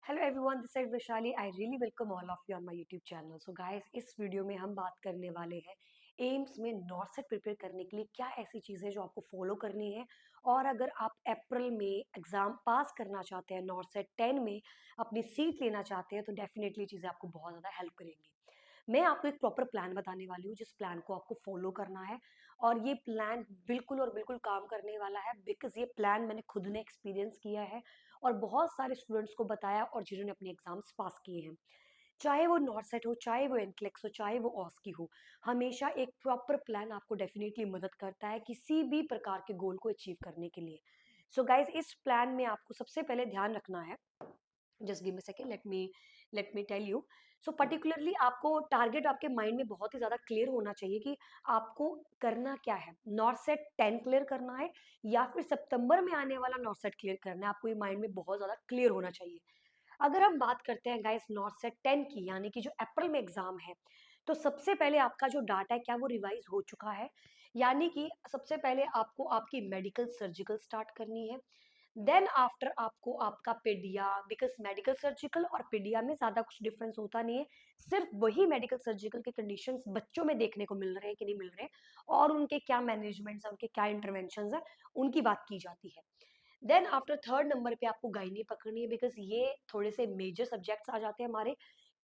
Hello everyone, this is Vaishali. I really welcome all of you on my YouTube channel. So guys, इस video में हम बात करने वाले हैं एम्स में नॉर्सेट प्रिपेयर करने के लिए क्या ऐसी चीज़ें जो आपको फॉलो करनी है। और अगर आप अप्रैल में एग्जाम पास करना चाहते हैं, नॉर्सेट 10 में अपनी सीट लेना चाहते हैं, तो डेफिनेटली चीज़ें आपको बहुत ज़्यादा हेल्प करेंगी। मैं आपको एक प्रॉपर प्लान बताने वाली हूँ जिस प्लान को आपको फॉलो करना है। और ये प्लान बिल्कुल और बिल्कुल काम करने वाला है, बिकॉज ये प्लान मैंने खुद ने एक्सपीरियंस किया है और बहुत सारे स्टूडेंट्स को बताया और जिन्होंने अपने एग्जाम्स पास किए हैं। चाहे वो नॉर्सेट हो, चाहे वो एनक्लेक्स हो, चाहे वो ऑस्की हो, हमेशा एक प्रॉपर प्लान आपको डेफिनेटली मदद करता है किसी भी प्रकार के गोल को अचीव करने के लिए। सो गाइज, इस प्लान में आपको सबसे पहले ध्यान रखना है। Just give me second, let me tell you. So particularly आपको टारगेट आपके माइंड में बहुत ही ज्यादा क्लियर होना चाहिए कि आपको करना क्या है। नॉर्सेट 10 क्लियर करना है या फिर सितंबर में आने वाला नॉर्सेट क्लियर करना है, आपको ये माइंड में बहुत ज्यादा क्लियर होना चाहिए। अगर हम बात करते हैं गाइस नॉर्सेट 10 की, यानी कि जो अप्रैल में एग्जाम है, तो सबसे पहले आपका जो डाटा है क्या वो रिवाइज हो चुका है। यानी कि सबसे पहले आपको आपकी मेडिकल सर्जिकल स्टार्ट करनी है। देन आफ्टर आपको आपका पेडिया, बिकॉज मेडिकल सर्जिकल और पेडिया में ज्यादा कुछ डिफरेंस होता नहीं है। सिर्फ वही मेडिकल सर्जिकल के कंडीशंस बच्चों में देखने को मिल रहे हैं कि नहीं मिल रहे, और उनके क्या मैनेजमेंट्स है, उनके क्या इंटरवेंशन है, उनकी बात की जाती है। देन आफ्टर थर्ड नंबर पे आपको गायनी पकड़नी है, बिकॉज ये थोड़े से मेजर सब्जेक्ट्स आ जाते हैं हमारे।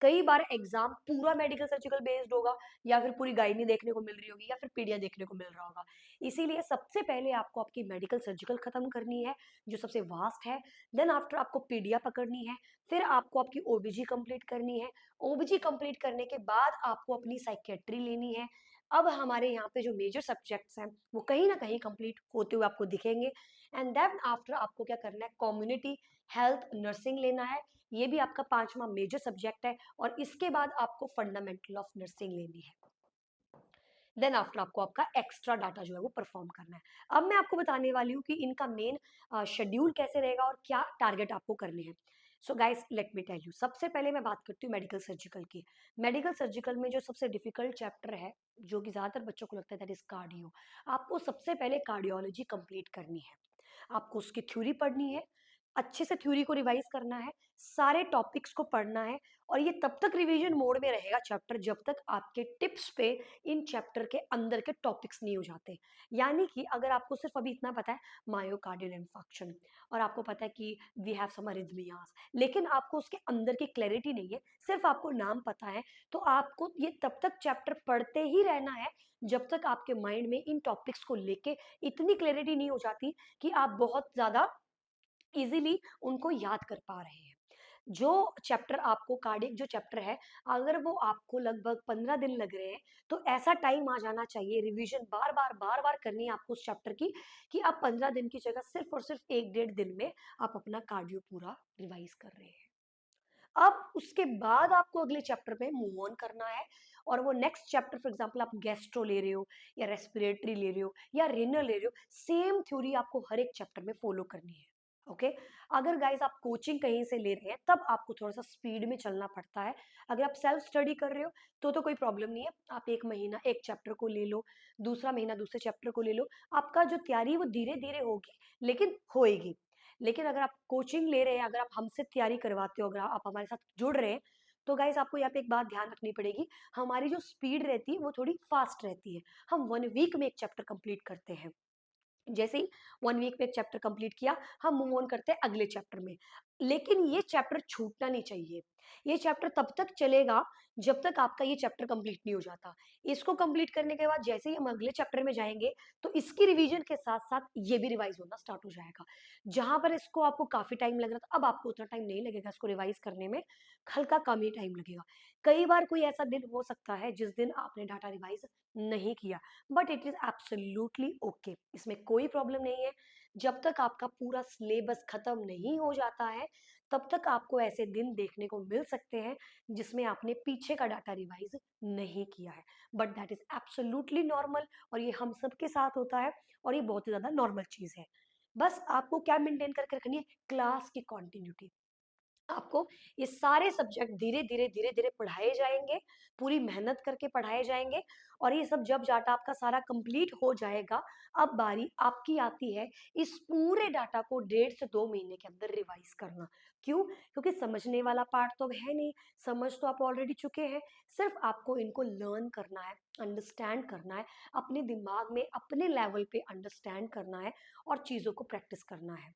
कई बार एग्जाम पूरा मेडिकल सर्जिकल बेस्ड होगा, या फिर पूरी गायनी देखने को मिल रही होगी, या फिर पीडिया देखने को मिल रहा होगा। इसीलिए सबसे पहले आपको आपकी मेडिकल सर्जिकल खत्म करनी है, जो सबसे वास्ट है। देन आफ्टर आपको पीडिया पकड़नी है। फिर आपको आपकी ओबीजी कंप्लीट करनी है। ओबीजी कंप्लीट करने के बाद आपको अपनी साइकेट्री लेनी है। अब हमारे यहाँ पे जो मेजर सब्जेक्ट्स हैं वो कहीं ना कहीं कंप्लीट होते हुए आपको दिखेंगे। एंड देन आफ्टर आपको क्या करना है, कम्युनिटी हेल्थ नर्सिंग लेना है। ये भी आपका पांचवा मेजर सब्जेक्ट है। और इसके बाद आपको फंडामेंटल ऑफ नर्सिंग लेनी है। देन आफ्टर आपको आपका एक्स्ट्रा डाटा जो है वो परफॉर्म करना है। अब मैं आपको बताने वाली हूँ कि इनका मेन शेड्यूल कैसे रहेगा और क्या टारगेट आपको करने हैं। So guys, let me tell you. सबसे पहले मैं बात करती हूँ मेडिकल सर्जिकल की। मेडिकल सर्जिकल में जो सबसे डिफिकल्ट चैप्टर है, जो कि ज्यादातर बच्चों को लगता है, दैट इज कार्डियो। आपको सबसे पहले कार्डियोलॉजी कंप्लीट करनी है। आपको उसकी थ्योरी पढ़नी है, अच्छे से थ्योरी को रिवाइज करना है, सारे टॉपिक्स को पढ़ना है। और ये तब तक रिवीजन मोड में रहेगा चैप्टर जब तक आपके टिप्स पे इन चैप्टर के अंदर के टॉपिक्स नहीं हो जाते। यानी कि अगर आपको सिर्फ अभी इतना पता है मायोकार्डियल इंफार्क्शन, और आपको पता है कि वी हैव सम अरिथमियास, लेकिन आपको उसके अंदर की क्लैरिटी नहीं है, सिर्फ आपको नाम पता है, तो आपको ये तब तक चैप्टर पढ़ते ही रहना है जब तक आपके माइंड में इन टॉपिक्स को लेके इतनी क्लैरिटी नहीं हो जाती कि आप बहुत ज्यादा इजीली उनको याद कर पा रहे हैं। जो चैप्टर आपको कार्डियक जो चैप्टर है, अगर वो आपको लगभग 15 दिन लग रहे हैं, तो ऐसा टाइम आ जाना चाहिए, रिवीजन बार बार करनी है आपको उस चैप्टर की, कि आप 15 दिन की जगह सिर्फ और सिर्फ 1 डेढ़ दिन में आप अपना कार्डियो पूरा रिवाइज कर रहे हैं। अब उसके बाद आपको अगले चैप्टर पे मूव ऑन करना है। और वो नेक्स्ट चैप्टर, फॉर एग्जांपल आप गैस्ट्रो ले रहे हो, या रेस्पिरेटरी ले रहे हो, या रेनल ले रहे हो, सेम थ्योरी आपको हर एक चैप्टर में फॉलो करनी है। ओके। अगर गाइस आप कोचिंग कहीं से ले रहे हैं, तब आपको थोड़ा सा स्पीड में चलना पड़ता है। अगर आप सेल्फ स्टडी कर रहे हो तो कोई प्रॉब्लम नहीं है, आप एक महीना एक चैप्टर को ले लो, दूसरा महीना दूसरे चैप्टर को ले लो। आपका जो तैयारी वो धीरे धीरे होगी, लेकिन होएगी। लेकिन अगर आप कोचिंग ले रहे हैं, अगर आप हमसे तैयारी करवाते हो, अगर आप हमारे साथ जुड़ रहे हैं, तो गाइस आपको यहाँ पे एक बात ध्यान रखनी पड़ेगी। हमारी जो स्पीड रहती है वो थोड़ी फास्ट रहती है। हम 1 वीक में एक चैप्टर कंप्लीट करते हैं। जैसे ही 1 वीक में एक चैप्टर कंप्लीट किया, हम मूव ऑन करते हैं अगले चैप्टर में। लेकिन ये चैप्टर छूटना नहीं चाहिए। ये चैप्टर तब तक चलेगा जब तक आपका ये चैप्टर कंप्लीट नहीं हो जाता। इसको कंप्लीट करने के बाद जैसे ही हम अगले चैप्टर में जाएंगे, तो इसकी रिवीजन के साथ साथ ये भी रिवाइज होना स्टार्ट हो जाएगा। जहां पर इसको आपको काफी टाइम लग रहा था, अब आपको उतना टाइम नहीं लगेगा इसको रिवाइज करने में, हल्का कम ही टाइम लगेगा। कई बार कोई ऐसा दिन हो सकता है जिस दिन आपने डाटा रिवाइज नहीं किया, but it is absolutely okay, इसमें कोई प्रॉब्लम नहीं है। जब तक आपका पूरा सिलेबस खत्म नहीं हो जाता है, तब तक आपको ऐसे दिन देखने को मिल सकते हैं जिसमें आपने पीछे का डाटा रिवाइज नहीं किया है। But that is absolutely normal, और ये हम सबके साथ होता है, और ये बहुत ही ज्यादा नॉर्मल चीज है। बस आपको क्या मेंटेन करके रखनी है, क्लास की कॉन्टिन्यूटी। आपको ये सारे सब्जेक्ट धीरे धीरे पढ़ाए जाएंगे, पूरी मेहनत करके पढ़ाए जाएंगे। और ये सब जब डाटा आपका सारा कंप्लीट हो जाएगा, अब बारी आपकी आती है इस पूरे डाटा को 1.5 से 2 महीने के अंदर रिवाइज करना। क्यों? क्योंकि समझने वाला पार्ट तो अब है नहीं, समझ तो आप ऑलरेडी चुके हैं। सिर्फ आपको इनको लर्न करना है, अंडरस्टैंड करना है, अपने दिमाग में अपने लेवल पे अंडरस्टैंड करना है और चीज़ों को प्रैक्टिस करना है।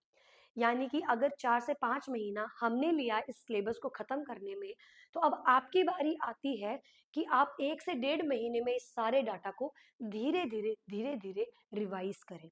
यानी कि अगर 4 से 5 महीना हमने लिया इस सिलेबस को खत्म करने में, तो अब आपकी बारी आती है कि आप 1 से 1.5 महीने में इस सारे डाटा को धीरे धीरे रिवाइज करें।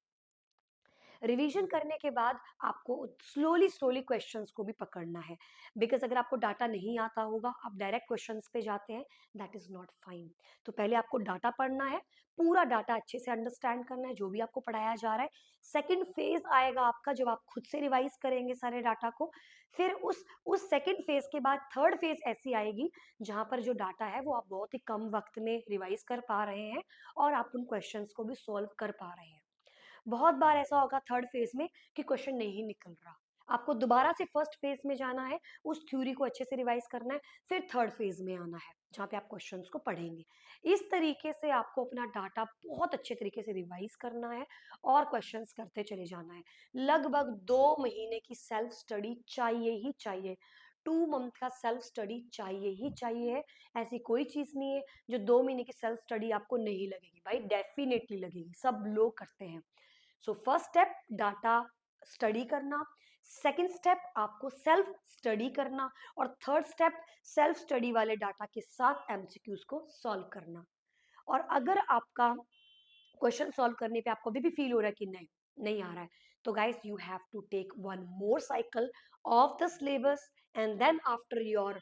रिवीजन करने के बाद आपको स्लोली स्लोली क्वेश्चंस को भी पकड़ना है। बिकॉज अगर आपको डाटा नहीं आता होगा, आप डायरेक्ट क्वेश्चंस पे जाते हैं, दैट इज नॉट फाइन। तो पहले आपको डाटा पढ़ना है, पूरा डाटा अच्छे से अंडरस्टैंड करना है जो भी आपको पढ़ाया जा रहा है। सेकंड फेज आएगा आपका जब आप खुद से रिवाइज करेंगे सारे डाटा को। फिर उस सेकंड फेज के बाद थर्ड फेज ऐसी आएगी जहां पर जो डाटा है वो आप बहुत ही कम वक्त में रिवाइज कर पा रहे हैं और आप उन क्वेश्चंस को भी सॉल्व कर पा रहे हैं। बहुत बार ऐसा होगा थर्ड फेज में कि क्वेश्चन नहीं निकल रहा, आपको दोबारा से फर्स्ट फेज में जाना है, उस थ्योरी को अच्छे से रिवाइज करना है, फिर थर्ड फेज में आना है जहाँ पे आप क्वेश्चंस को पढ़ेंगे। इस तरीके से आपको अपना डाटा बहुत अच्छे तरीके से रिवाइज करना है और क्वेश्चंस करते चले जाना है। लगभग 2 महीने की सेल्फ स्टडी चाहिए ही चाहिए। 2 मंथ का सेल्फ स्टडी चाहिए ही चाहिए है। ऐसी कोई चीज नहीं है जो 2 महीने की सेल्फ स्टडी आपको नहीं लगेगी, भाई डेफिनेटली लगेगी, सब लोग करते हैं। So first step data study करना, सेकंड स्टेप आपको सेल्फ स्टडी करना और थर्ड स्टेप सेल्फ स्टडी वाले डाटा के साथ एमसीक्यूज को सॉल्व करना। और अगर आपका क्वेश्चन सॉल्व करने पे आपको अभी भी फील हो रहा है कि नहीं नहीं आ रहा है, तो guys you have to take one more cycle of the syllabus and then after your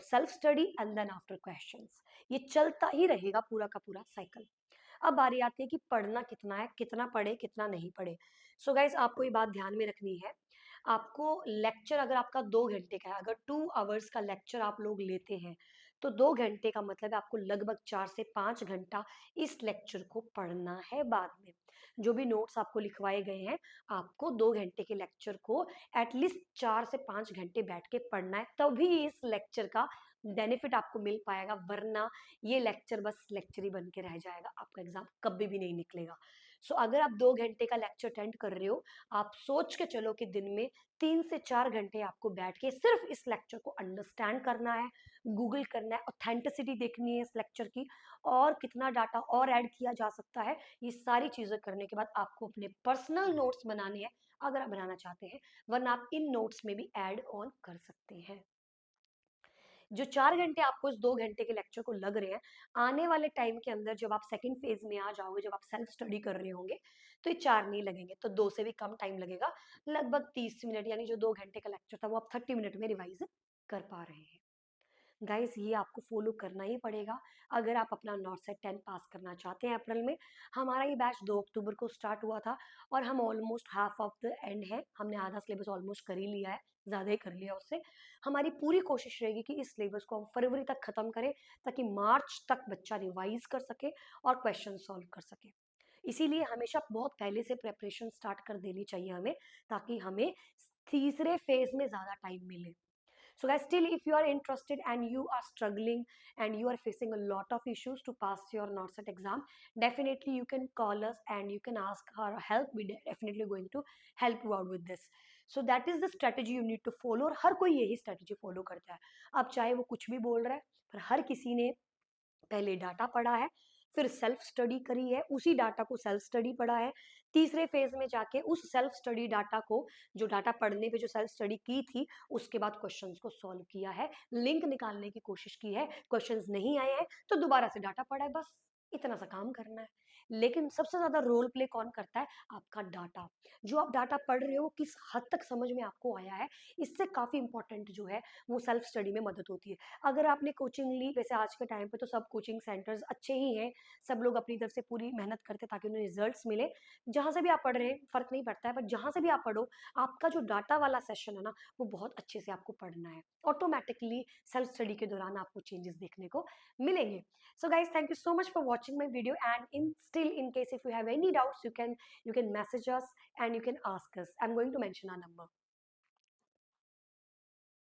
self study and then after questions. ये चलता ही रहेगा पूरा का पूरा साइकिल। अब बारी आती है कि पढ़ना कितना है, कितना पढ़े कितना नहीं पढ़े। सो गाइस आपको ये बात ध्यान में रखनी है। आपको लेक्चर अगर आपका 2 घंटे का है, अगर 2 आवर्स का लेक्चर आप लोग लेते हैं, तो 2 घंटे का मतलब है आपको लगभग 4 से 5 घंटा इस लेक्चर को पढ़ना है। बाद में जो भी नोट्स आपको लिखवाए गए हैं, आपको 2 घंटे के लेक्चर को एटलीस्ट 4 से 5 घंटे बैठ के पढ़ना है, तभी इस लेक्चर का बेनिफिट आपको मिल पाएगा। वरना ये लेक्चर बस लेक्चर ही बन के रह जाएगा, आपका एग्जाम कभी भी नहीं निकलेगा। सो अगर आप 2 घंटे का लेक्चर अटेंड कर रहे हो, आप सोच के चलो कि दिन में 3 से 4 घंटे आपको बैठ के सिर्फ इस लेक्चर को अंडरस्टैंड करना है, गूगल करना है, ऑथेंटिसिटी देखनी है इस लेक्चर की, और कितना डाटा और ऐड किया जा सकता है। ये सारी चीजें करने के बाद आपको अपने पर्सनल नोट्स बनाने हैं अगर आप बनाना चाहते हैं, वरना आप इन नोट्स में भी ऐड ऑन कर सकते हैं। जो 4 घंटे आपको इस 2 घंटे के लेक्चर को लग रहे हैं, आने वाले टाइम के अंदर जब आप सेकंड फेज में आ जाओगे, जब आप सेल्फ स्टडी कर रहे होंगे, तो ये 4 नहीं लगेंगे, तो 2 से भी कम टाइम लगेगा। लगभग 30 मिनट, यानी जो 2 घंटे का लेक्चर था वो आप 30 मिनट में रिवाइज कर पा रहे हैं। गाइस ये आपको फॉलो करना ही पड़ेगा अगर आप अपना नॉर्थ सेट 10 पास करना चाहते हैं अप्रैल में। हमारा ये बैच 2 अक्टूबर को स्टार्ट हुआ था और हम almost half of the end है, हमने आधा सिलेबस ऑलमोस्ट कर ही लिया है, ज़्यादा ही कर लिया उससे। हमारी पूरी कोशिश रहेगी कि इस सिलेबस को हम फरवरी तक ख़त्म करें, ताकि मार्च तक बच्चा रिवाइज कर सके और क्वेश्चन सॉल्व कर सके। इसीलिए हमेशा बहुत पहले से प्रेपरेशन स्टार्ट कर देनी चाहिए हमें, ताकि हमें तीसरे फेज में ज़्यादा टाइम मिले। So guys, still if you are interested and you are struggling and you are facing a lot of issues to pass your NORCET exam, definitely you can call us and you can ask our help. We definitely going to help you out with this. So that is the strategy you need to follow, और हर कोई यही strategy follow करता है। अब चाहे वो कुछ भी बोल रहा है, पर हर किसी ने पहले डाटा पढ़ा है, फिर सेल्फ स्टडी करी है, उसी डाटा को सेल्फ स्टडी पढ़ा है, तीसरे फेज में जाके उस सेल्फ स्टडी डाटा को, जो डाटा पढ़ने पे जो सेल्फ स्टडी की थी, उसके बाद क्वेश्चंस को सॉल्व किया है, लिंक निकालने की कोशिश की है, क्वेश्चंस नहीं आए हैं तो दोबारा से डाटा पढ़ा है, बस इतना सा काम करना है। लेकिन सबसे ज्यादा रोल प्ले कौन करता है? आपका डाटा। जो आप डाटा पढ़ रहे हो किस हद तक समझ में आपको आया है, इससे काफी इंपॉर्टेंट जो है वो सेल्फ स्टडी में मदद होती है। अगर आपने कोचिंग ली, वैसे आज के टाइम पे तो सब कोचिंग सेंटर्स अच्छे ही हैं, सब लोग अपनी तरफ से पूरी मेहनत करते हैं ताकि उन्हें रिजल्ट्स मिले। जहाँ से भी आप पढ़ रहे हैं फर्क नहीं पड़ता है, बट जहाँ से भी आप पढ़ो, आपका जो डाटा वाला सेशन है ना, वो बहुत अच्छे से आपको पढ़ना है। ऑटोमेटिकली सेल्फ स्टडी के दौरान आपको चेंजेस देखने को मिलेंगे। So guys, thank you so much for watching my video, and in still in case if you have any doubts, you can message us and you can ask us. I'm going to mention our number.